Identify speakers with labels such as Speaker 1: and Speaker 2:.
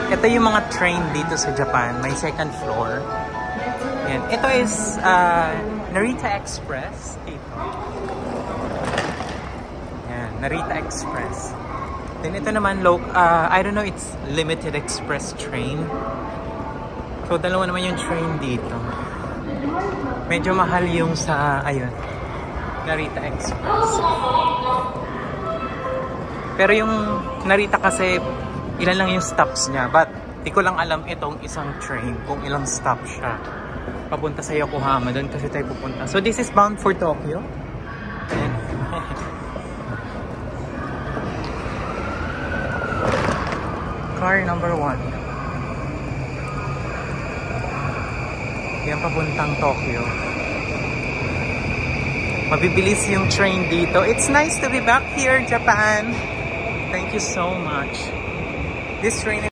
Speaker 1: Ito yung mga train dito sa Japan. May second floor. Yan. Ito is Narita Express. Ito. Yan. Narita Express. Then ito naman, I don't know, it's limited express train. So, dalawa naman yung train dito. Medyo mahal yung sa, ayun, Narita Express. Pero yung Narita kasi, ilan lang yung stops niya. But, di ko lang alam itong isang train kung ilang stop siya. Papunta sa Yokohama, doon kasi tayo pupunta. So, this is bound for Tokyo. Car number 1. Yan, papuntang Tokyo. Mabibilis yung train dito. It's nice to be back here, Japan. Thank you so much. This train